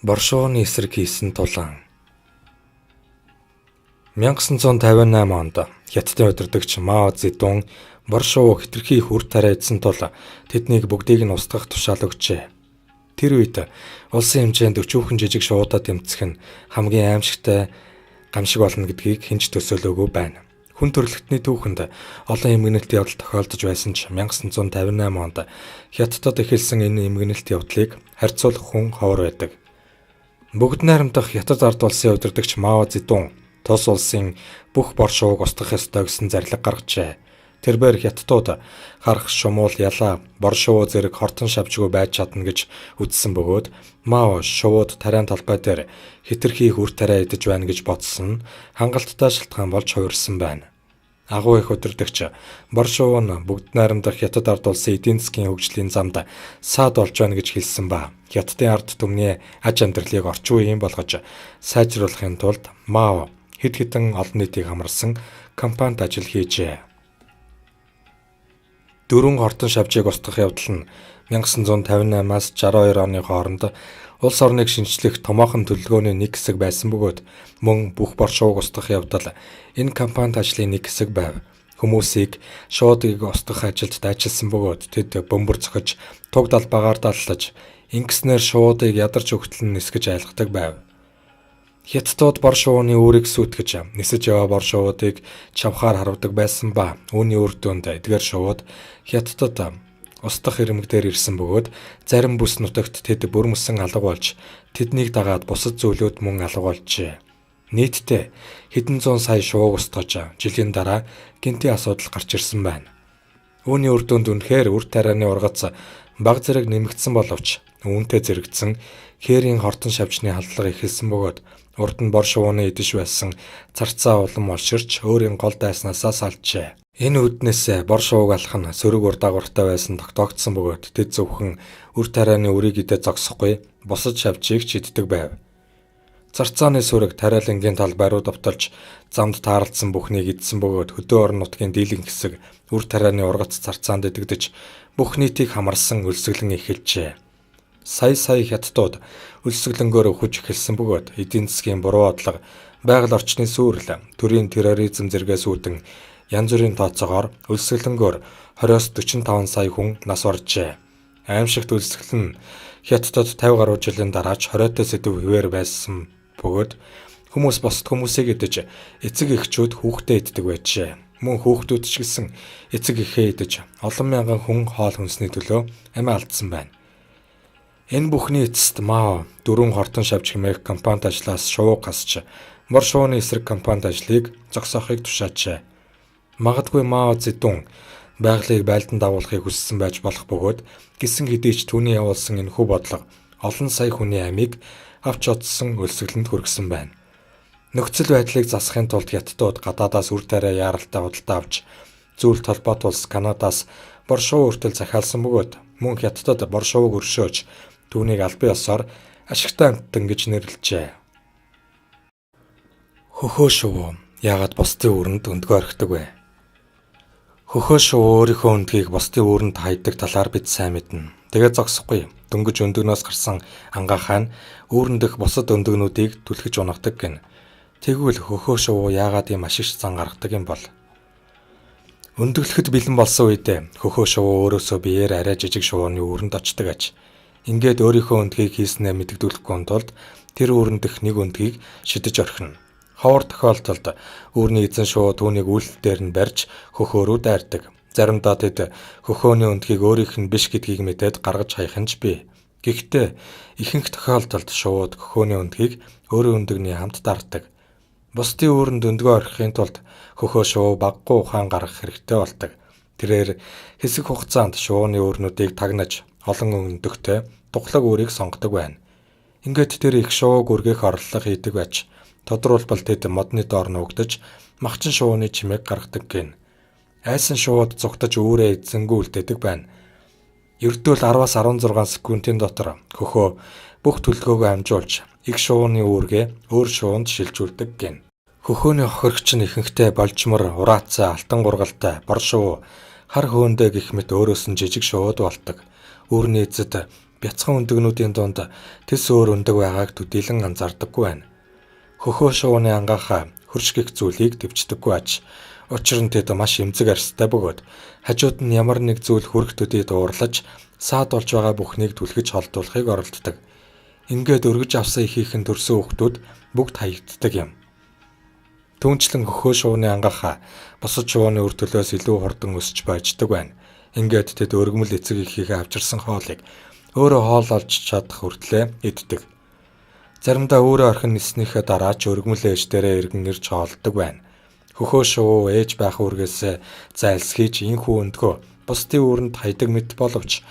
Боршууны эсрэг хийсэн тулаан. 1958 онд Хятадын удирдагч Мао Цзэдун Боршуу хэтэрхий хүр тариадсан тул тэднийг бүгдийг нь устгах тушаал өгчээ. Тэр үед улсын хэмжээнд өчүүхэн жижиг шуудад тэмцэх нь хамгийн аимшигтай гамшиг болно гэдгийг хэн ч төсөөлөөгүй байна. Хүн төрөлхтний түүхэнд олон эмгэнэлт явдал тохиолдож байсан ч 1958 онд Хятадд эхэлсэн энэ эмгэнэлт явдлыг харьцуулах хүн ховор байдаг. Бүгд найрамдах Хятад ард улсын удирдагч Мао Цзэдун тус улсын бүх боршууг устгах ёстой гэсэн зарлиг гаргажээ. Тэрбээр Хятадууд харах шумуул ялаа боршуу зэрэг хортон шавжгүй байж чадна гэж үзсэн бөгөөд Мао шувууд тариан талбай дээр хэтэрхий хүр тариа идэж байна гэж бодсон хангалттай шалтгаан болж хувирсан байна. Агуу их удирдагч боршуу нь бүгд найрамдах Хятад ард улсын эдийн засгийн хөгжлийн замд саад болж байна гэж хэлсэн ба Хятадын ард түмний аж амьдралыг орчин үеийн болгож сайжруулахын тулд Мао хэд хэдэн олон нийтийг хамарсан кампанит ажил хийжээ. Дөрвөн хортон шавжийг устгах явдал нь 1958-аас 62 оны хооронд улс орныг шинчлэх томоохон төлөвлөгөөний нэг хэсэг байсан бөгөөд мөн бүх боршууг устгах явдал энэ кампанит ажлын нэг хэсэг байв. Хүмүүсийг шуудыг устгах ажилд дайчилсан бөгөөд тэд бөмбөр цохиж туг далбаагаар даллаж ингэснээр шуудыг ядарч өгтөл нь нисгэж айлгадаг байв. Хятадууд боршууны үүрийг сүйтгэж нисэж яваа боршуудыг чавхаар харвдаг байсан ба үүний үр дүнд эдгээр шууд Хятадд устгах ирмэгдээр ирсэн бөгөөд зарим бүс нутагт тэд бүрмөсөн алга болж тэднийг дагаад бусад зүйлүүд мөн алга болжээ. Нийтдээ хэдэн зуун сая шууг устгаж жилийн дараа гинти асуудал гарч ирсэн байна. Үүний үр дүнд үнэхээр үр тарианы ургац баг зэрэг нэмэгдсэн боловч үүнтэй зэрэгдсэн хээрийн хортон шавжны халдлага эхэлсэн бөгөөд урд нь боршууны идэж байсан царцаа улам олширч өөрийн гол дайснаасаа салжээ. Энэ үүднээс боршууг алах нь сөрөг ур дагавартай байсан тогтоогдсон бөгөөд тэд зөвхөн үр тарианы үрийг идэж зогсохгүй бусад шавжийг ч иддэг байв. Царцааны сөрөг тариалангийн талбай руу давталж замд таарлцсан бүхнийг идсэн бөгөөд хөдөө орон нутгийн дийлэн хэсэг үр тарианы ургац царцаанд идэгдэж бүх нийтийг хамарсан өлсгөлэн эхэлжээ. Сая хятадууд өлсгөлөнгөөр өхөж эхэлсэн бөгөөд эдийн засгийн буруу бодлого, байгаль орчны сүрэл, төрийн терроризм зэргээс үүдэн янз бүрийн тооцоогоор өлсгөлөнгөөр 20-45 сая хүн нас баржээ. Аимшигт өлсгөл нь Хятадд 50 гаруй жилийн дараач 20-той сэдв хിവэр байсан бөгөөд хүмүүс босд хүмүүсийг идэж эцэг эхчүүд хүүхдээ иддэг байжээ. Мөн хүүхдүүд ч гэсэн эцэг эхээ идэж олон мянган хүн хоол хүнсний төлөө амиа алдсан байна. Энэ бүхний эцэст Мао дөрвөн хортон шавж хэмээх кампанит ажлаас шувуу гасч боршууны эсрэг кампанит ажлыг зогсоохыг тушаажээ. Магадгүй Мао Цзэдун байгалыг байлдан дагуулахыг хүссэн байж болох бөгөөд гисэн хэдий ч түүний явуулсан энэхүү бодлого олон сая хүний амийг авч одсон өлсгөлөнд хүргэсэн байна. Нөхцөл байдлыг засахын тулд Хятадууд гадаадаас үр тариа яаралтай худалдаа авч зүйлт холбоот улс Канадаас боршуу үртэл захиалсан бөгөөд мөн Хятадд боршууг өршөөж түүнийг албан ёсоор ашигтай амттан гэж нэрлэжээ. Хөхөө шувуу яагаад бусдын үүрэнд өндгөө орхидог вэ? Хөхөө шувуу өөрийнхөө өндгийг бусдын үүрэнд хайдаг талаар бид сайн мэднэ. Тэгээд зогсохгүй дөнгөж өндөгнөөс гарсан ангаахаа нь үүрэн дэх бусад өндөгнүүдийг түлхэж унагадаг гэнэ. Тэгвэл хөхөө шувуу яагаад ийм ашигч зан гаргадаг юм бол? Өндөглөхөд бэлэн болсон үед хөхөө шувуу өөрөөсөө биеэр арай жижиг шувууны үүрэнд очдог аж. Ингээд өөрийнхөө өндгийг хийснээ мэддэгдүүлэхгүй тулд тэр үүрэн дэх нэг өндгийг шидэж орхино. Ховор тохиолдолд үүрний эзэн шувуу түүнийг үйлдэл дээр нь барьж хөхөө рүү дайрдаг. Заримдаа тэд хөхөөний өндгийг өөрийнх нь биш гэдгийг мэдээд гаргаж хаях нь ч бий. Гэхдээ ихэнх тохиолдолд шувууд хөхөөний өндгийг өөрийн өндөгний хамт дардаг. Бусдын үүрэнд өндгөө орхихын тулд хөхөө шувуу баггүй ухаан гаргах хэрэгтэй болдог. Тэрээр хэсэг хугацаанд шувууны үүрнүүдийг тагнаж олон өндөгтэй тухлаг үүрийг сонгодог байна. Ингээд тэр их шувууг үргэх орлого хийдэг байж тодруулбал тэд модны доор нуугдаж махчин шувууны чимээг гаргадаг гин. Айсан шувууд зүгтаж үүрээ эзэнгүй үлдээдэг байна. Ердөө л 10-аас 16 секундын дотор хөхөө бүх төлөвлөгөөгөө амжуулж их шувууны үүргээ өөр шувуунд шилжүүлдэг гин. Хөхөөний хохирогч нь ихэнхдээ болжмор, ураацаа, алтан гургалтай, бор шувуу, хар хөөндөө гэх мэт өөрөөс нь жижиг шувууд болдог. Үүрний эзэд бяцхан өндөгнүүдийн дунд тэс өөр өндөг байгааг төдийлөн анзаардаггүй байна. Хөхөө шувууны ангаахаа хөрш гих зүйлийг дэвчдэггүй аж. Учир нь тэд маш эмзэг арьстай бөгөөд хажууд нь ямар нэг зүйл хүрэх төдий дуурлаж саад болж байгаа бүхнийг түлхэж холдуулахыг оролддог. Ингээд өргөж авсан ихийнхэн төрсөн хүүхдүүд бүгд хаягддаг юм. Түүнчлэн хөхөө шувууны ангаахаа бусад шувууны үр төлөөс илүү хурдан өсч байждаг байна. Ингээд тэд өргөмөл эцэг ихийнхээ авчирсан хоолыг өөрөө хоол олж чадах хүртлээр иддэг. Заримдаа өөрөө орхин ниснийхээ дараа ч өргөмөл ээж дээрээ иргэн ирж хоолдог байна. Хөхөө шувуу ээж байх үргээсээ зайлсхийж энхүү өндгөө бусдын үүрэнд хайдаг мэт боловч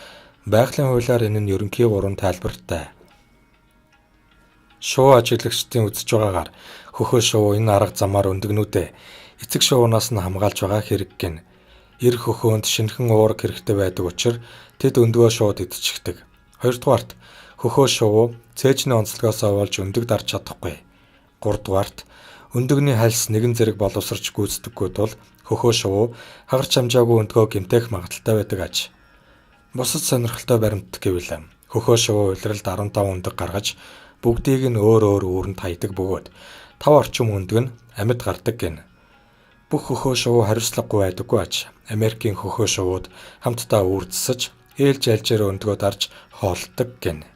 байгалийн хуулиар энэ нь ерөнхий 3 тайлбартай. Шувуу ажиглагчдын үзэж байгаагаар хөхөө шувуу энэ арга замаар өндөгнүүдээ эцэг шувуунаас нь хамгаалж байгаа хэрэг гин. Эр хөхөөнд шинэхэн уураг хэрэгтэй байдаг учраас тэд өндгөө шууд идчихдэг. Хоёрдугаарт хөхөө шувуу цээжний онцлогоос овоолж өндөг дарж чадахгүй. Гуравдугаарт өндөгний хальс нэгэн зэрэг боловсрч гүйцэдэггүй тул хөхөө шувуу хагарч хамжаагүй өндгөө гэмтэх магадaltaй байдаг аж. Бусад сонирхолтой баримт гэвэл хөхөө шувуу улиралд 15 өндөг гаргаж бүгдийг нь өөр өөр үүрэнд хайдаг бөгөөд 5 орчим өндөг нь амьд гардаг гин. Бүх хөхөө шувуу хариуцлагагүй байдаггүй аж. Америкийн хөхөө шувууд хамтдаа үрдсэж ээлж ээлжээр өндгөө дарж хоолдог гин.